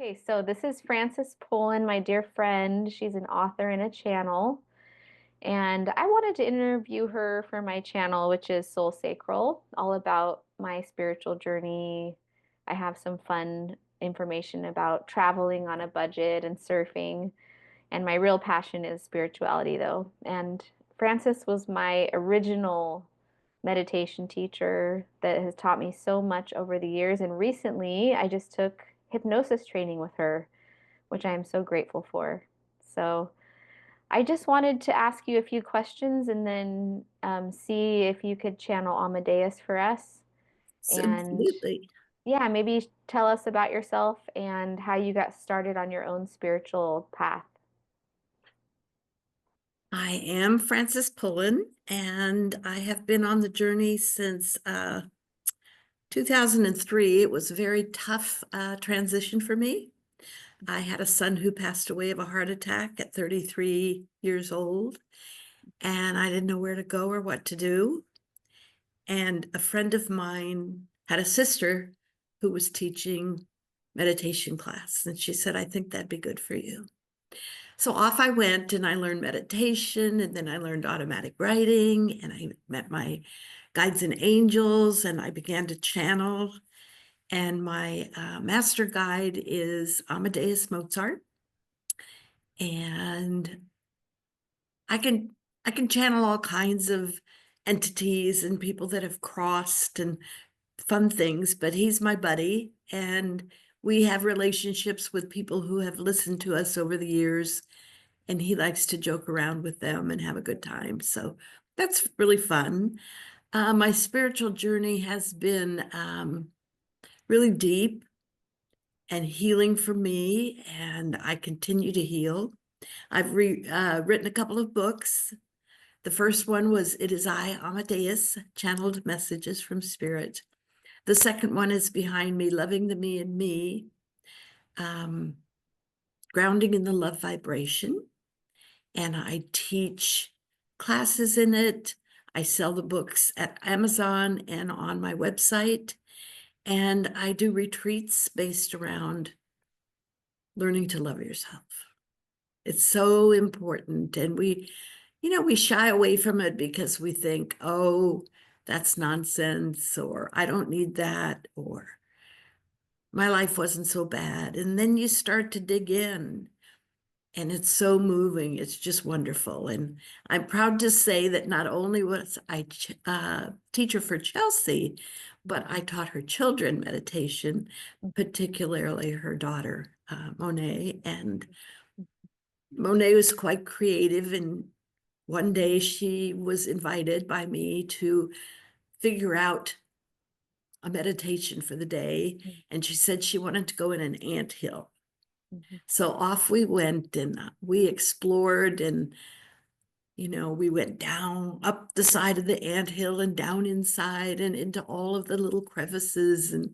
Okay, so this is Frances Pullin, my dear friend. She's an author and a channel. And I wanted to interview her for my channel, which is Soul Sacral, all about my spiritual journey. I have some fun information about traveling on a budget and surfing. And my real passion is spirituality, though. And Frances was my original meditation teacher that has taught me so much over the years. And recently, I just took hypnosis training with her, which I am so grateful for. So, I just wanted to ask you a few questions and then see if you could channel Amadeus for us. So And absolutely. yeah, maybe tell us about yourself and how you got started on your own spiritual path. I am Frances Pullin, and I have been on the journey since 2003. It was a very tough transition for me. I had a son who passed away of a heart attack at 33 years old, and I didn't know where to go or what to do. And a friend of mine had a sister who was teaching meditation class, and she said, "I think that'd be good for you." So off I went and I learned meditation, and then I learned automatic writing, and I met my guides and angels, and I began to channel. And my master guide is Amadeus Mozart, and I can I can channel all kinds of entities and people that have crossed and fun things, but he's my buddy, and we have relationships with people who have listened to us over the years, and he likes to joke around with them and have a good time. So that's really fun. My spiritual journey has been really deep and healing for me, and I continue to heal. I've written a couple of books. The first one was It Is I, Amadeus, Channeled Messages from Spirit. The second one is Behind Me, Loving the Me and Me, um, Grounding in the Love Vibration. And I teach classes in it. I sell the books at Amazon and on my website. And I do retreats based around learning to love yourself. It's so important. And we shy away from it because we think, oh, that's nonsense, or I don't need that, or my life wasn't so bad. And then you start to dig in, and it's so moving. It's just wonderful. And I'm proud to say that not only was I teacher for Chelsea, but I taught her children meditation, particularly her daughter, Monet. And Monet was quite creative. And one day she was invited by me to figure out a meditation for the day. And she said she wanted to go in an anthill. Mhm. So off we went, and we explored, and we went down up the side of the anthill and down inside and into all of the little crevices. And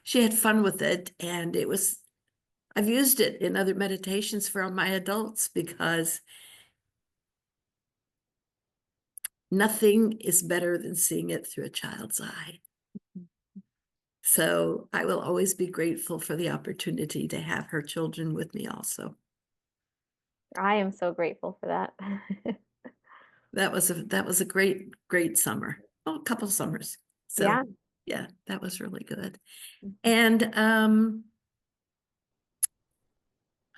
she had fun with it. And I've used it in other meditations for my adults because nothing is better than seeing it through a child's eye. So I will always be grateful for the opportunity to have her children with me also. I am so grateful for that. That was a great summer. Well, a couple summers. So Yeah. yeah, that was really good. Mhm. And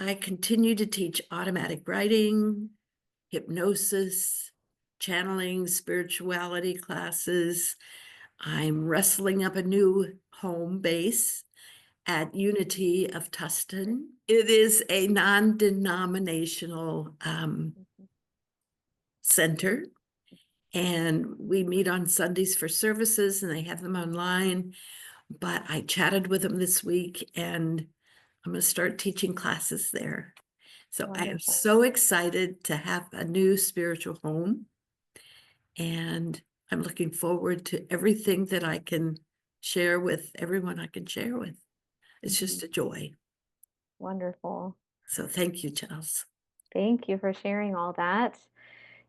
I continue to teach automatic writing, hypnosis, channeling, spirituality classes. I'm wrestling up a new home base at Unity of Tustin. It is a non-denominational center, and we meet on Sundays for services, and they have them online. But I chatted with them this week, and I'm going to start teaching classes there. So I am Wonderful. so excited to have a new spiritual home, and I'm looking forward to everything that I can share with everyone I can share with. It's Mhm. just a joy. Wonderful. So thank you, Charles. Thank you for sharing all that.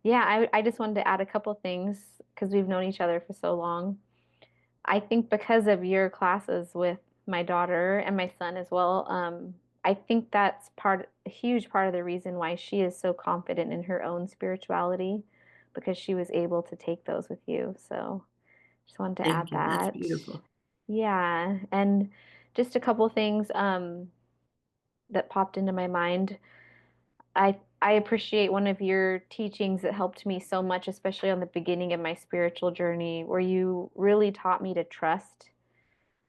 Yeah, I just wanted to add a couple things because we've known each other for so long. I think because of your classes with my daughter and my son as well, I think that's a huge part of the reason why she is so confident in her own spirituality because she was able to take those with you. So just wanted to add Thank you. That's that. beautiful. Yeah, and just a couple things that popped into my mind. I appreciate one of your teachings that helped me so much, especially on the beginning of my spiritual journey, where you really taught me to trust.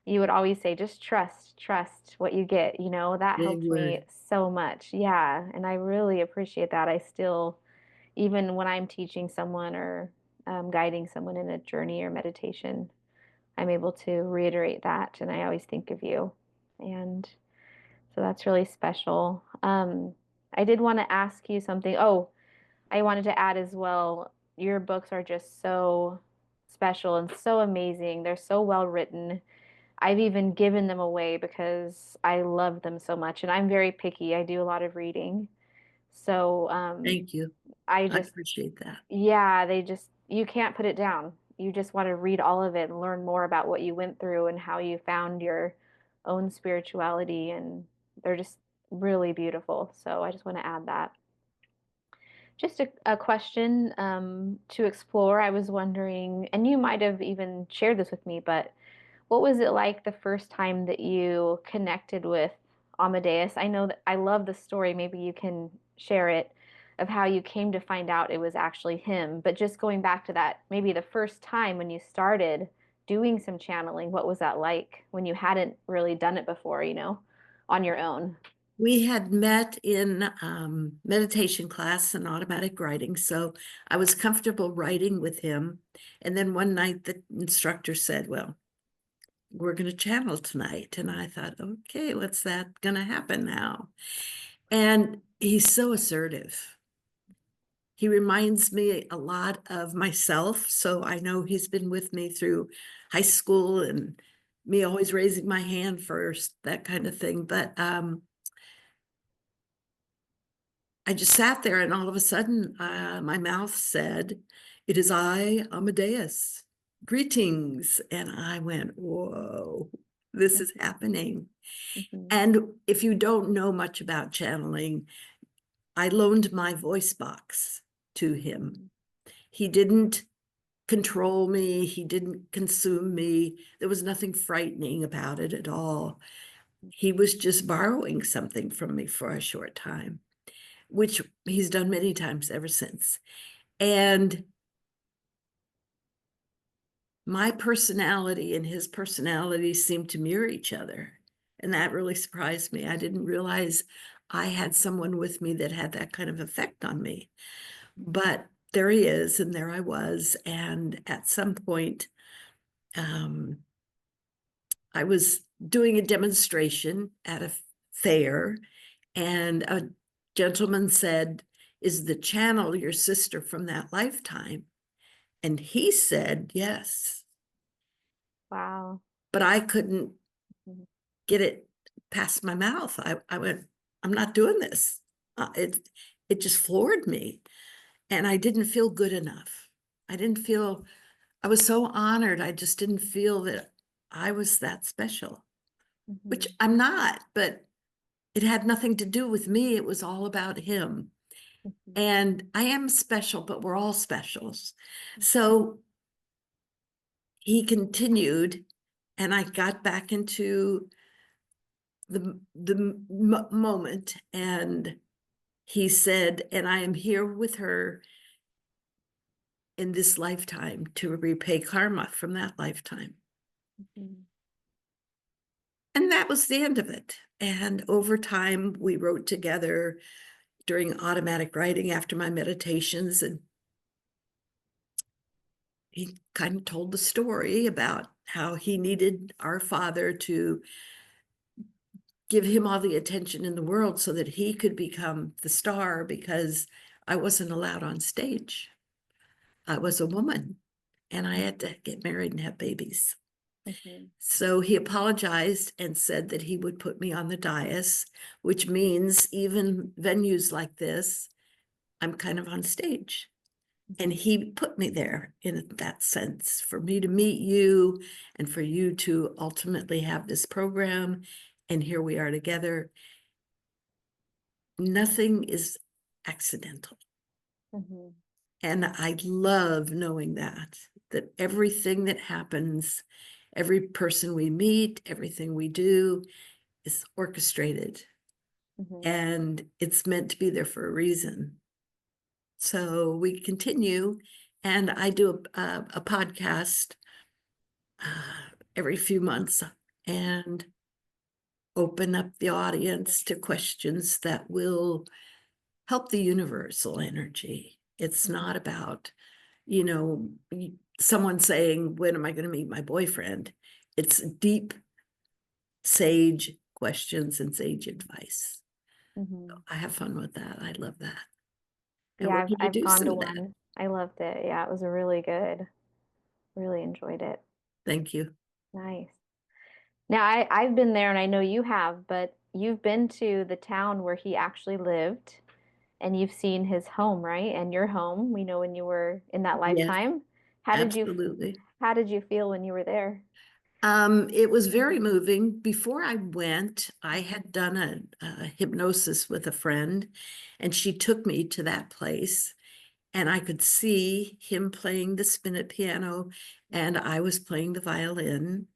You would always say, just trust what you get. That Big helped me word. so much. Yeah, and I really appreciate that. I still, even when I'm teaching someone or guiding someone in a journey or meditation, I'm able to reiterate that, and I always think of you. And so that's really special. I did want to ask you something. Oh, I wanted to add as well, your books are just so special and so amazing. They're so well written. I've even given them away because I love them so much. And I'm very picky. I do a lot of reading. So Thank you. I I just, appreciate that. yeah, you can't put it down. You just want to read all of it and learn more about what you went through and how you found your own spirituality. And they're just really beautiful. So I just want to add that. Just a question to explore. I was wondering, and you might have even shared this with me, but what was it like the first time that you connected with Amadeus? I know that I love the story. Maybe you can share it of how you came to find out it was actually him. But just going back to that, maybe the first time when you started doing some channeling, what was that like when you hadn't really done it before, on your own? We had met in meditation class and automatic writing, so I was comfortable writing with him. And then one night the instructor said, well, we're going to channel tonight. And I thought, okay, what's that going to happen now? And he's so assertive. He reminds me a lot of myself. So I know he's been with me through high school and me always raising my hand first, that kind of thing. But I just sat there and all of a sudden my mouth said, it is I, Amadeus. Greetings. And I went, whoa, this is happening. Mhm, And if you don't know much about channeling, I loaned my voice box to him. mhm, He didn't control me, he didn't consume me. There was nothing frightening about it at all. He was just borrowing something from me for a short time, which he's done many times ever since. And my personality and his personality seemed to mirror each other. And that really surprised me. I didn't realize I had someone with me that had that kind of effect on me. But there he is, and there I was. And at some point, um, I was doing a demonstration at a fair, and a gentleman said, is the channel your sister from that lifetime? And he said, yes. wow. But I couldn't Mhm, get it past my mouth. I went, I'm not doing this. It just floored me. And I didn't feel good enough. I didn't feel, I was so honored. I just didn't feel that I was that special, which mhm, I'm not, but it had nothing to do with me. It was all about him. mhm, And I am special, but we're all specials. So he continued, and I got back into the moment, and he said, and I am here with her in this lifetime to repay karma from that lifetime. mhm, And that was the end of it. And over time, we wrote together during automatic writing after my meditations. And he kind of told the story about how he needed our father to give him all the attention in the world so that he could become the star because I wasn't allowed on stage. I was a woman and I had to get married and have babies. mhm, So he apologized and said that he would put me on the dais, which means even venues like this, I'm kind of on stage. And mhm, he put me there in that sense for me to meet you and for you to ultimately have this program. And here we are together. nothing is accidental. Mhm. And I love knowing that everything that happens, every person we meet, everything we do is orchestrated Mhm. and it's meant to be there for a reason. So we continue, and I do a podcast every few months and open up the audience to questions that will help the universal energy. It's Mhm. not about, you know, someone saying, when am I going to meet my boyfriend? It's deep, sage questions and sage advice. Mhm. I have fun with that. I love that. And Yeah, we're I've going to I've do gone some to of that. one. I loved it. Yeah, it was a really good. Really enjoyed it. Thank you. Nice. Now I've been there and I know you have, but you've been to the town where he actually lived and you've seen his home, right? And your home, we know when you were in that Yes, lifetime. How did you absolutely. how did you feel when you were there? It was very moving. Before I went, I had done a hypnosis with a friend, and she took me to that place, and I could see him playing the spinet piano, and I was playing the violin.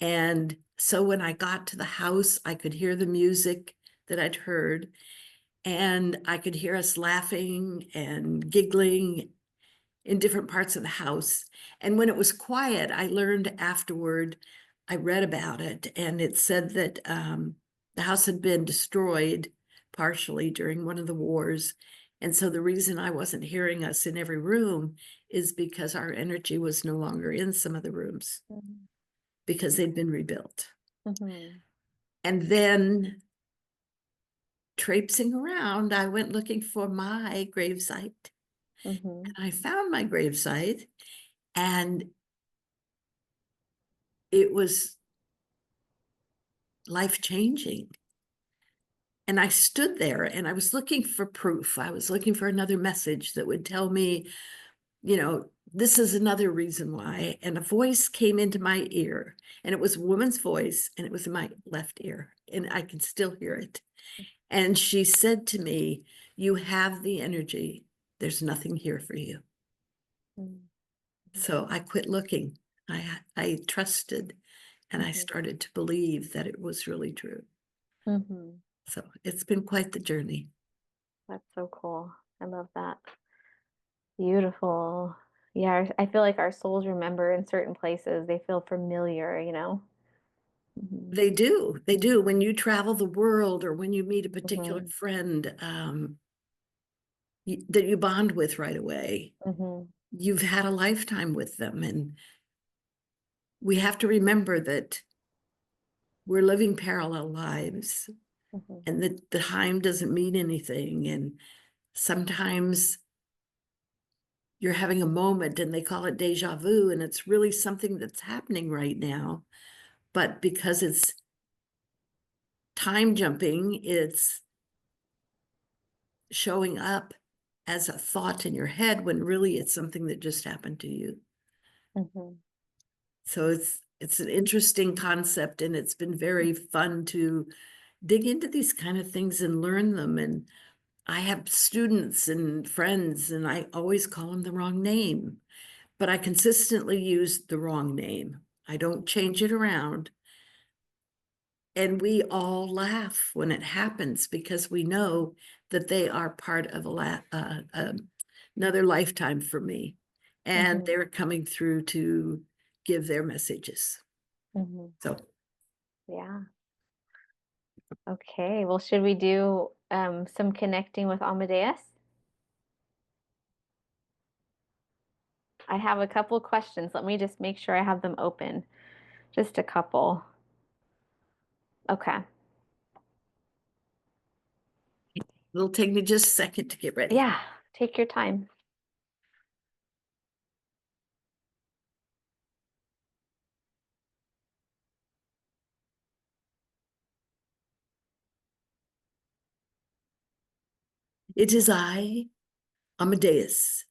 And so when I got to the house, I could hear the music that I'd heard, and I could hear us laughing and giggling in different parts of the house. And when it was quiet, I learned afterward, I read about it, and it said that the house had been destroyed partially during one of the wars. And so the reason I wasn't hearing us in every room is because our energy was no longer in some of the rooms Mhm. because they'd been rebuilt. Mhm. And then traipsing around, I went looking for my gravesite. Mhm. And I found my gravesite, and it was life-changing. And I stood there and I was looking for proof. I was looking for another message that would tell me, this is another reason why. And a voice came into my ear, and it was a woman's voice, and it was in my left ear, and I can still hear it. And she said to me, "You have the energy. There's nothing here for you." Mhm. So I quit looking. I trusted, and I Mhm. started to believe that it was really true. Mhm. So it's been quite the journey. That's so cool. I love that. Beautiful. Yeah, I feel like our souls remember in certain places. They feel familiar, you know? Mhm. They do. They do. When Mhm. you travel the world or when you meet a particular Mhm. friend that you bond with right away, Mhm. you've had a lifetime with them. And we have to remember that we're living parallel lives Mhm. and that the time doesn't mean anything. And sometimes you're having a moment and they call it deja vu, and it's really something that's happening right now. But because it's time jumping, it's showing up as a thought in your head when really it's something that just happened to you. Mhm. So it's an interesting concept, and it's been very fun to dig into these kind of things and learn them. And I have students and friends, and I always call them the wrong name, but I consistently use the wrong name. I don't change it around. And we all laugh when it happens because we know that they are part of another lifetime for me. And Mhm. they're coming through to give their messages. Mhm. So Yeah. Okay. Well, should we do some connecting with Amadeus? I have a couple questions. Let me just make sure I have them open. Just a couple. Okay. it'll take me just a second to get ready. Yeah. Take your time. It is I, Amadeus.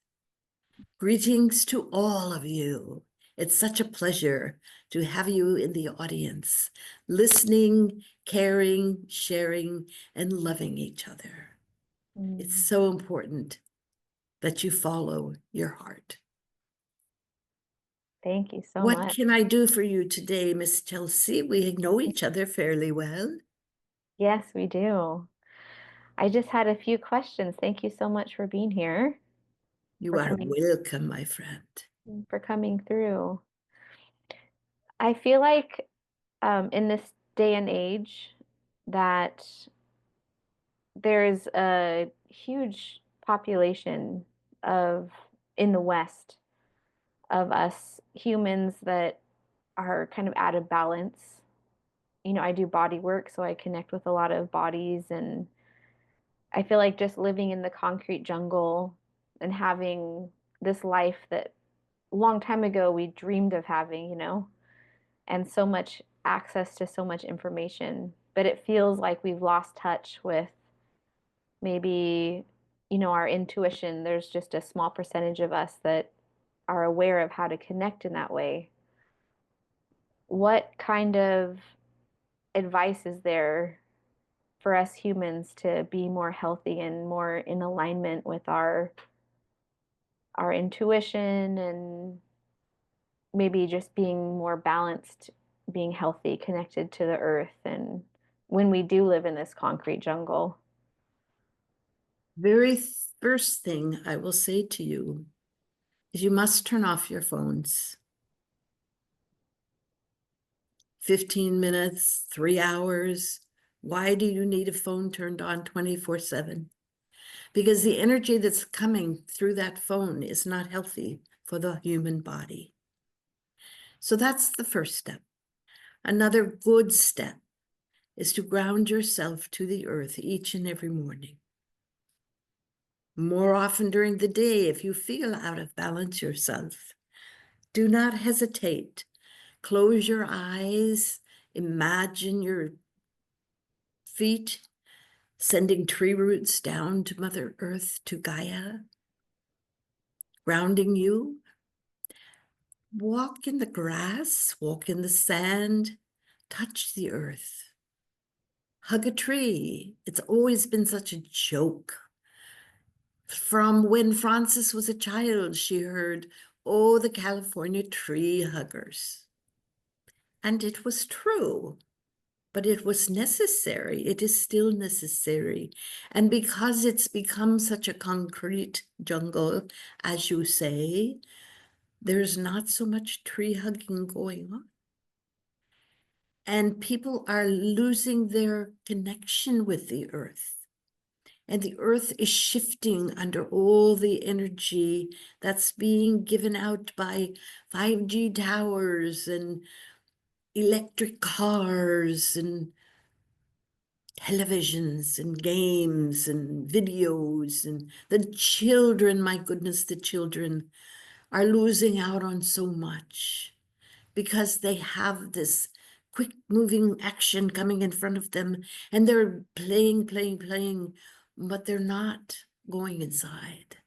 Greetings to all of you It's such a pleasure to have you in the audience, listening, caring, sharing, and loving each other. It's Mm, so important that you follow your heart. thank you so What much. can I do for you today, Miss Chelsea? We know each other fairly well. Yes, we do. I just had a few questions. Thank you so much for being here, You for are coming welcome, my friend. for coming through. I feel like in this day and age that there's a huge population of in the West of us humans that are kind of out of balance. I do body work, so I connect with a lot of bodies, and I feel like just living in the concrete jungle and having this life that a long time ago we dreamed of having, and so much access to so much information. But it feels like we've lost touch with maybe, our intuition. There's just a small percentage of us that are aware of how to connect in that way. What kind of advice is there for us humans to be more healthy and more in alignment with our intuition and maybe just being more balanced, being healthy, connected to the earth and when we do live in this concrete jungle? Very first thing I will say to you is you must turn off your phones. 15 minutes, 3 hours. Why do you need a phone turned on 24/7? Because the energy that's coming through that phone is not healthy for the human body. So that's the first step. Another good step is to ground yourself to the earth each and every morning. More often during the day, if you feel out of balance yourself, do not hesitate. Close your eyes, imagine your feet sending tree roots down to Mother Earth, to Gaia, grounding you. Walk in the grass, walk in the sand, touch the earth, hug a tree. It's always been such a joke. From when Frances was a child, she heard, oh, the California tree huggers. And it was true, but it was necessary. It is still necessary. And because it's become such a concrete jungle, as you say, there's not so much tree hugging going on. And people are losing their connection with the earth. And the earth is shifting under all the energy that's being given out by 5G towers and electric cars and televisions and games and videos. And the children, my goodness, the children are losing out on so much because they have this quick moving action coming in front of them and they're playing, but they're not going inside.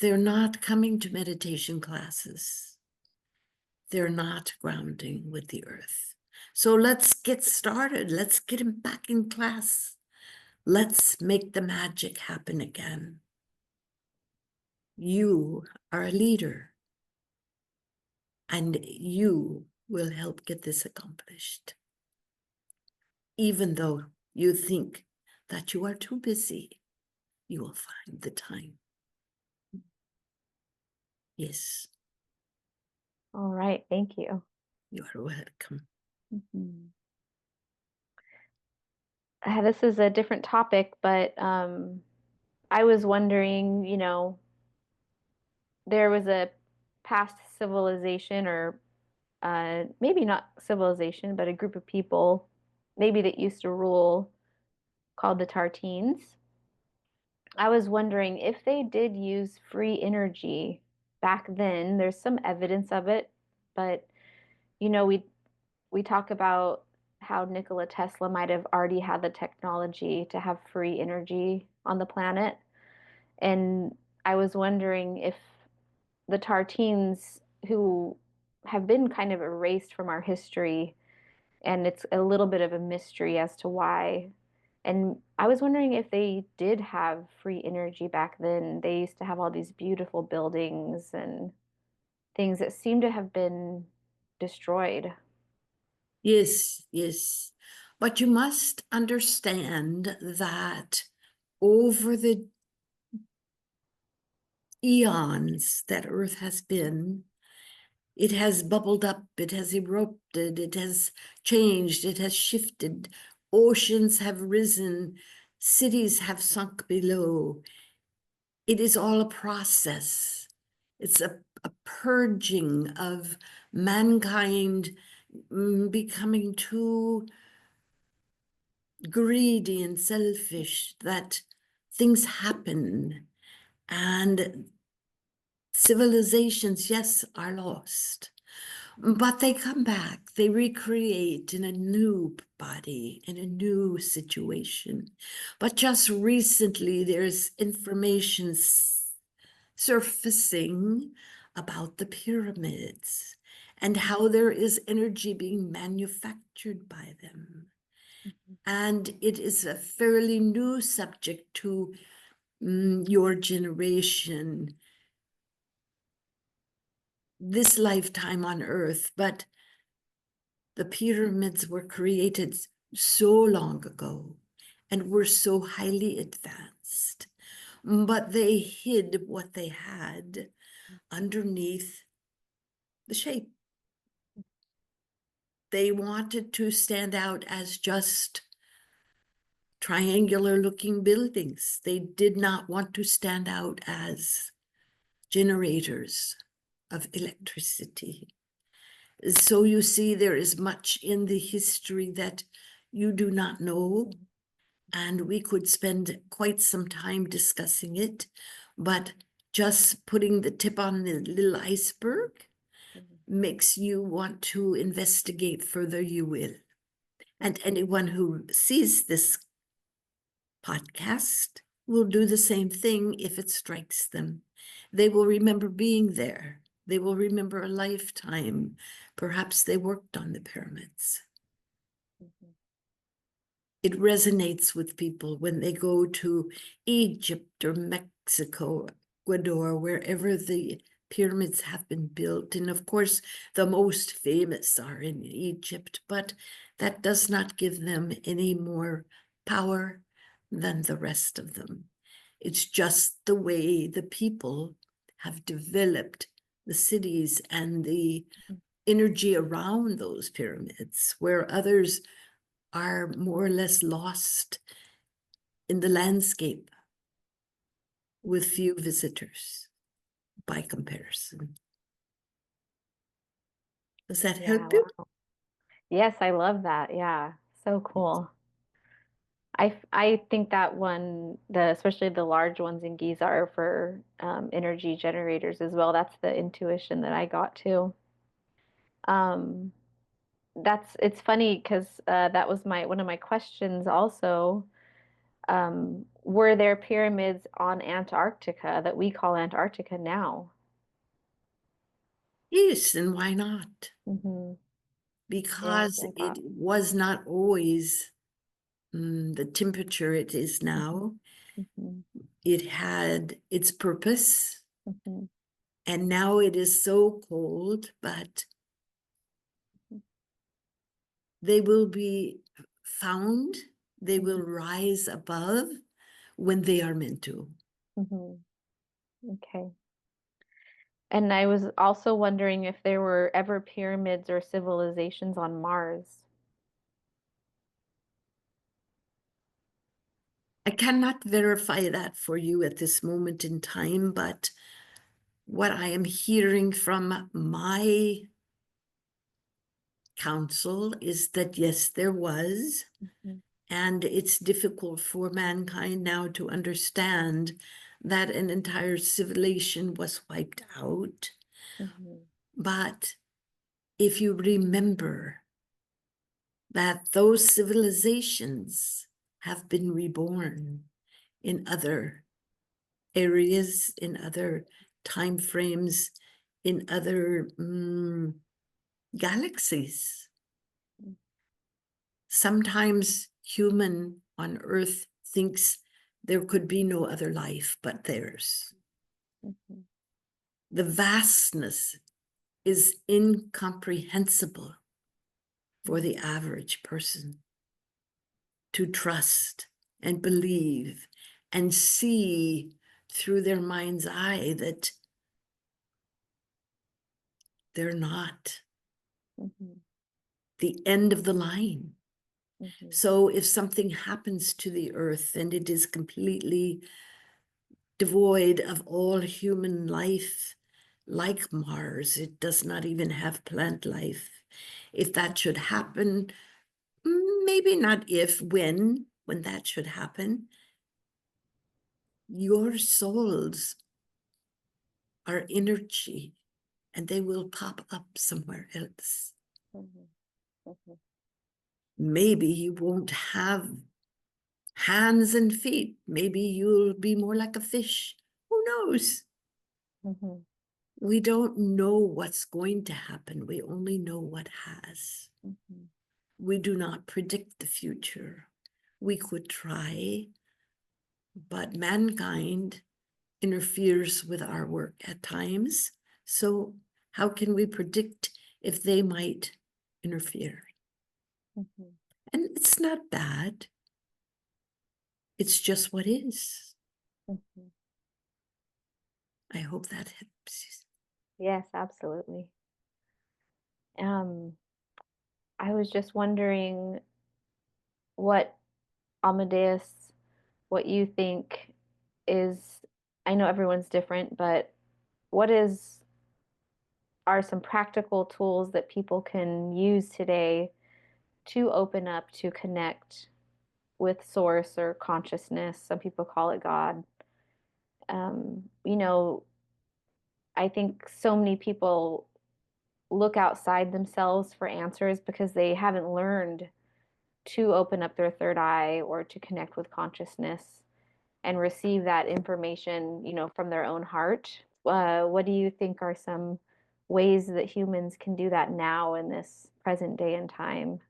They're not coming to meditation classes. They're not grounding with the earth. So let's get started. Let's get them back in class. Let's make the magic happen again. You are a leader, and you will help get this accomplished. Even though you think that you are too busy, you will find the time. Yes, All right, thank you. you are welcome. Mhm. This is a different topic, but I was wondering, there was a past civilization, or maybe not civilization, but a group of people, maybe that used to rule, called the Tartines. I was wondering if they did use free energy back then. There's some evidence of it, but we talk about how Nikola Tesla might have already had the technology to have free energy on the planet. And I was wondering if the Tartines who have been kind of erased from our history, and it's a little bit of a mystery as to why. And I was wondering if they did have free energy back then. They used to have all these beautiful buildings and things that seem to have been destroyed. Yes, yes. But you must understand that over the eons that Earth has been, it has bubbled up, it has erupted, it has changed, it has shifted. Oceans have risen, cities have sunk below. It is all a process. It's a purging of mankind becoming too greedy and selfish that things happen and civilizations, yes, are lost. But they come back, they recreate in a new body, in a new situation. But just recently, there's information surfacing about the pyramids and how there is energy being manufactured by them. And it is a fairly new subject to your generation, this lifetime on Earth, but the pyramids were created so long ago and were so highly advanced, but they hid what they had underneath the shape. They wanted to stand out as just triangular looking buildings. They did not want to stand out as generators of electricity. So you see, there is much in the history that you do not know, and we could spend quite some time discussing it, but just putting the tip on the little iceberg makes you want to investigate further, you will. And anyone who sees this podcast will do the same thing if it strikes them. They will remember being there. They will remember a lifetime. Perhaps they worked on the pyramids. It resonates with people when they go to Egypt or Mexico, Ecuador, wherever the pyramids have been built. And of course, the most famous are in Egypt, but that does not give them any more power than the rest of them. It's just the way the people have developed the cities and the energy around those pyramids, where others are more or less lost in the landscape with few visitors by comparison. Does that Yeah, help you? wow. Yes, I love that. Yeah, so cool. I think that one, the especially the large ones in Giza are for energy generators as well. That's the intuition that I got too. Um, that's it's funny because that was my one of my questions also. Were there pyramids on Antarctica that we call Antarctica now? Yes, and why not? Hmm. Yeah, that's Because what I it thought. was not always the temperature it is Hmm. now. Hmm. It had its purpose, Hmm. and now it is so cold, but they will be found, they will Hmm. rise above when they are meant to. Hmm. Okay. And I was also wondering if there were ever pyramids or civilizations on Mars. I cannot verify that for you at this moment in time, but what I am hearing from my counsel is that yes, there was, Mhm. and it's difficult for mankind now to understand that an entire civilization was wiped out. Mhm. But if you remember that those civilizations have been reborn in other areas, in other time frames, in other galaxies. Sometimes human on Earth thinks there could be no other life but theirs. Mhm. The vastness is incomprehensible for the average person to trust and believe and see through their mind's eye that they're not Mhm. the end of the line. Mhm. So if something happens to the earth and it is completely devoid of all human life, like Mars, it does not even have plant life. If that should happen, maybe not if, when that should happen, your souls are energy and they will pop up somewhere else. Mhm. Mhm. Maybe you won't have hands and feet. Maybe you'll be more like a fish. Who knows? Mhm. We don't know what's going to happen. We only know what has. Mhm. We do not predict the future. We could try, but mankind interferes with our work at times. So how can we predict if they might interfere? Mhm. And it's not bad. It's just what is. Mhm. I hope that helps. Yes, absolutely. Um, I was just wondering what Amadeus, what you think is, I know everyone's different, but what are some practical tools that people can use today to open up to connect with source or consciousness? Some people call it God. You know, I think so many people look outside themselves for answers because they haven't learned to open up their third eye or to connect with consciousness and receive that information, from their own heart. What do you think are some ways that humans can do that now in this present day and time?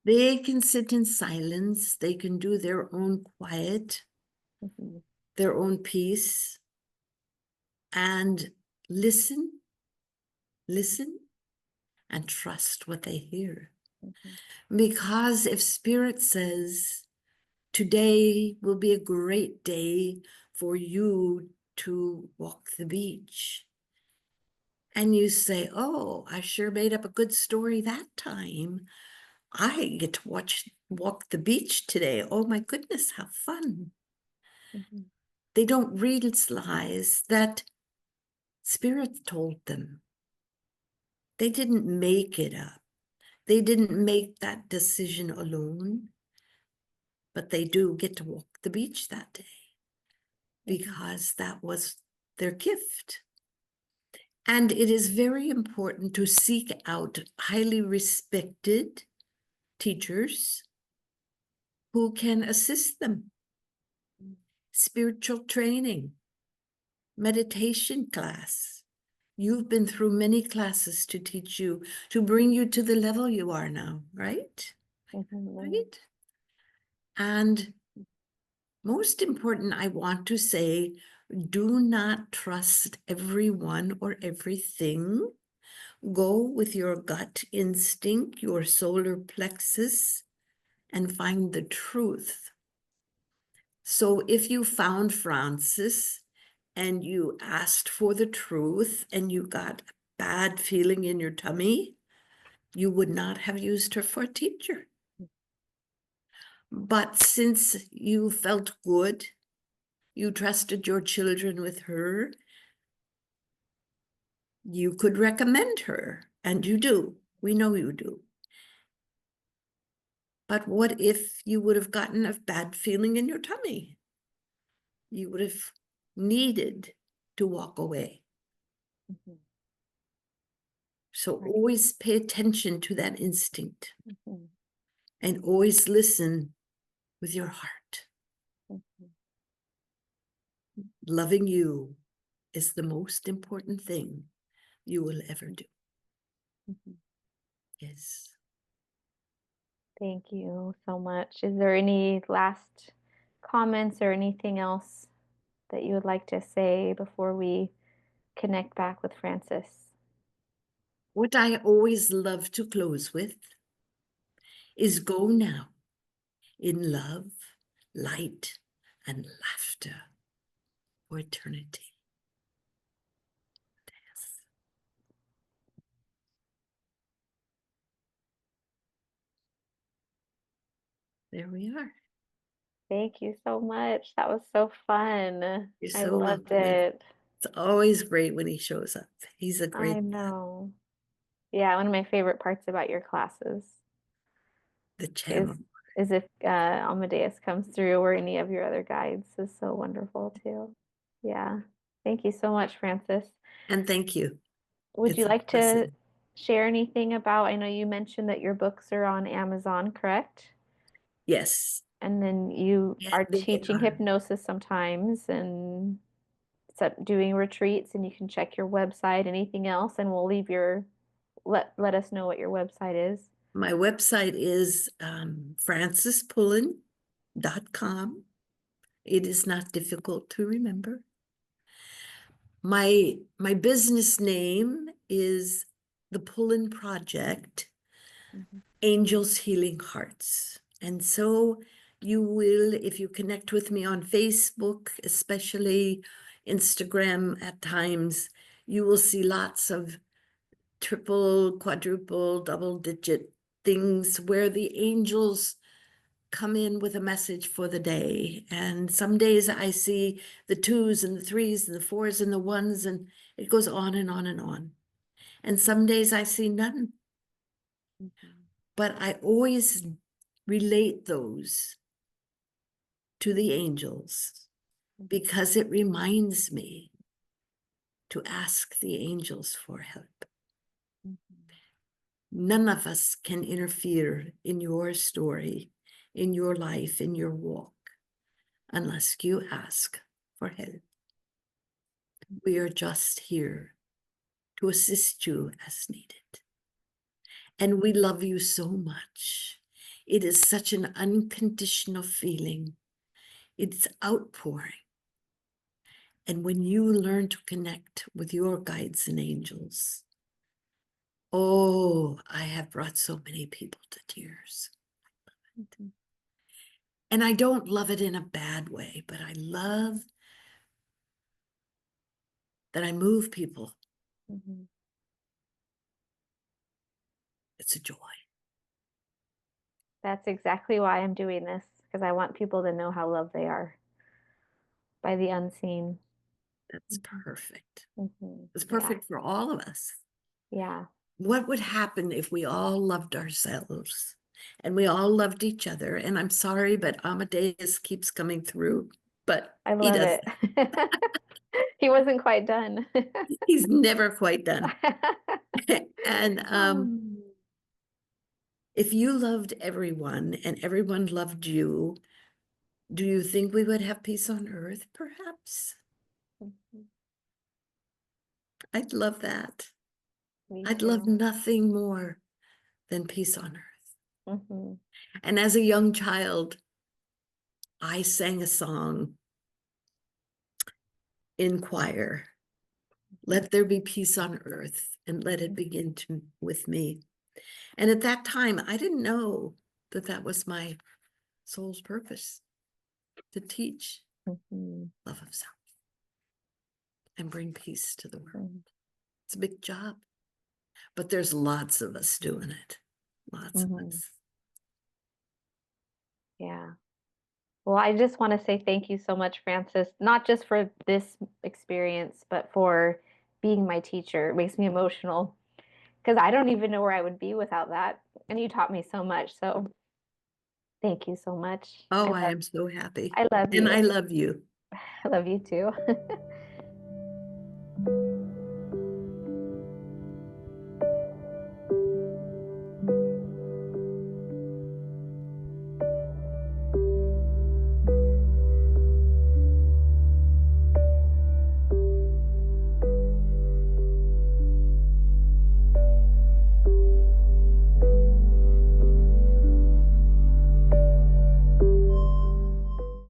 They can sit in silence. They can do their own quiet, Mhm. their own peace, and listen, listen, and trust what they hear. Mhm. Because if Spirit says, today will be a great day for you to walk the beach, and you say, oh, I sure made up a good story that time. I get to walk the beach today. Oh my goodness, how fun. Mhm. They don't realize that Spirit told them. They didn't make it up. They didn't make that decision alone, but they do get to walk the beach that day Mhm. because that was their gift. And it is very important to seek out highly respected teachers who can assist them. Spiritual training, meditation class. You've been through many classes to teach you, to bring you to the level you are now, right? Mhm. Right? And most important, I want to say, do not trust everyone or everything. Go with your gut instinct, your solar plexus, and find the truth. So if you found Frances and you asked for the truth and you got a bad feeling in your tummy, you would not have used her for a teacher. But since you felt good, you trusted your children with her, you could recommend her, and you do. We know you do. But what if you would have gotten a bad feeling in your tummy? You would have needed to walk away. Mhm. So Right. always pay attention to that instinct Mhm. and always listen with your heart. Mhm. Loving you is the most important thing you will ever do. Mhm. Yes. Thank you so much. Is there any last comments or anything else that you would like to say before we connect back with Frances? What I always love to close with is go now in love, light, and laughter for eternity. Yes. There we are. Thank you so much. That was so fun. You're I so loved welcome. And it. it's always great when he shows up. He's a I great man. know. Yeah, one of my favorite parts about your classes The is channel. is if Amadeus comes through or any of your other guides is so wonderful too. Yeah. Thank you so much, Francis. And thank you. Would you It's a like to blessing. share anything about, I know you mentioned that your books are on Amazon, correct? Yes. And then you Yeah, are they teaching are. hypnosis sometimes and doing retreats, and you can check your website, anything else, and we'll leave your let us know what your website is. My website is francespullin.com. It is not difficult to remember. My business name is the Pullin Project, Mhm. Angels Healing Hearts. And so you will, if you connect with me on Facebook, especially Instagram at times, you will see lots of triple, quadruple, double digit things where the angels come in with a message for the day. And some days I see the twos and the threes and the fours and the ones, and it goes on and on and on. And some days I see none, Mhm. but I always relate those to the angels because it reminds me to ask the angels for help. Mhm. None of us can interfere in your story, in your life, in your walk, unless you ask for help. We are just here to assist you as needed. And we love you so much. It is such an unconditional feeling. It's outpouring. And when you learn to connect with your guides and angels, oh, I have brought so many people to tears. Mhm. And I don't love it in a bad way, but I love that I move people. Mhm. It's a joy. That's exactly why I'm doing this, because I want people to know how loved they are by the unseen. That's Mhm. perfect. Mhm. It's Yeah. perfect for all of us. Yeah. What would happen if we all loved ourselves and we all loved each other? And I'm sorry, but Amadeus keeps coming through, but I he love does. it. He wasn't quite done. He's never quite done. And Um, if you loved everyone and everyone loved you, do you think we would have peace on earth? Perhaps. mhm. I'd love that. Me I'd love too. nothing more than peace on earth. Mhm. And as a young child, I sang a song in choir. Let there be peace on earth and let it begin with me. And at that time, I didn't know that that was my soul's purpose, to teach Mhm. love of self and bring peace to the world. Mhm. It's a big job, but there's lots of us doing it. Lots of Mhm. us. Yeah. Well, I just want to say thank you so much, Francis, not just for this experience, but for being my teacher. It makes me emotional because I don't even know where I would be without that. And you taught me so much. So thank you so much. Oh, I am so happy. I love And you. I love you. I love you too.